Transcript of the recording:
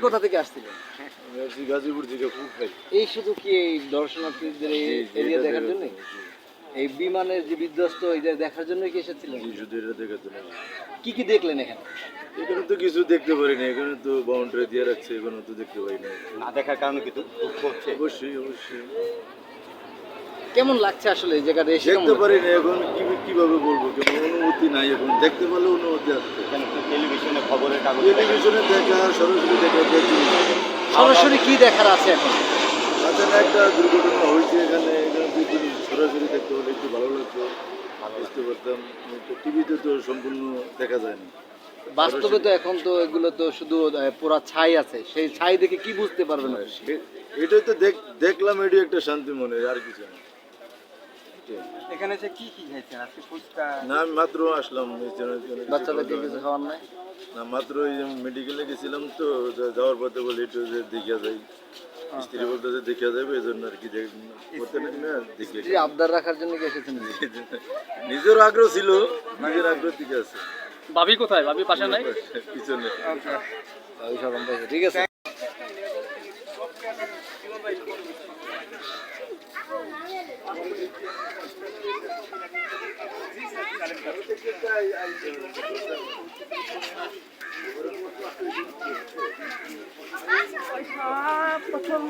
কোথা থেকে আসছিলেন? গাজীপুর থেকে খুব ভাই। এই শুধু কি এই দর্শনার্থীদের এই এরিয়া দেখার জন্য? এই বিমানের যে বিধ্বস্ত এটা দেখার জন্য কি এসেছিলেন? জি, শুধু এটা দেখার জন্য। কি দেখলেন এখানে? এখানে তো কিছু দেখতে পারিনি, এখানে তো বাউন্ডারি দিয়ে রাখছে, এখানে তো দেখতে পাই না। না দেখার কারণে কিন্তু দুঃখ হচ্ছে। অবশ্যই অবশ্যই কেমন লাগছে আসলে এই জায়গাটা এসে? দেখতে পারি না এখন, কিভাবে বলবো, কেমন অনুমতি নাই এখন। দেখতে পারলে অনুমতি আসছে। কেন টেলিভিশনে খবরের কাগজ টেলিভিশনে দেখা, সরাসরি দেখা দেখি। সরাসরি কি দেখার আছে এখন? আচ্ছা, একটা দুর্ঘটনা হয়েছে এখানে, এখানে সরাসরি দেখতে হলে একটু ভালো লাগতো, বুঝতে পারতাম। টিভিতে তো সম্পূর্ণ দেখা যায় না। বাস্তবে তো এখন তো এগুলো তো শুধু পুরা ছাই আছে, সেই ছাই দেখে কি বুঝতে পারবেন? এটাই তো দেখলাম, এটাই একটা শান্তি মনে, আর কিছু না। এখানে যে কি খাইছেন আজকে? ফুচকা না, আমি মাত্র আসলাম। বাচ্চাদেরকে কিছু খাওয়ার নাই? না, মাত্র ওই মেডিকেলে গেছিলাম, তো যাওয়ার পথে বলি একটু যে দেখিয়া যাই। স্ত্রী বলতে যে দেখিয়া যাবে, এই জন্য আর কি করতে না দেখে আবদার রাখার জন্য কি এসেছেন? নিজের আগ্রহ ছিল, নিজের আগ্রহ থেকে আছে। ভাবি কোথায়? ভাবি পাশে নাই? পিছনে। ঠিক আছে। প্রথম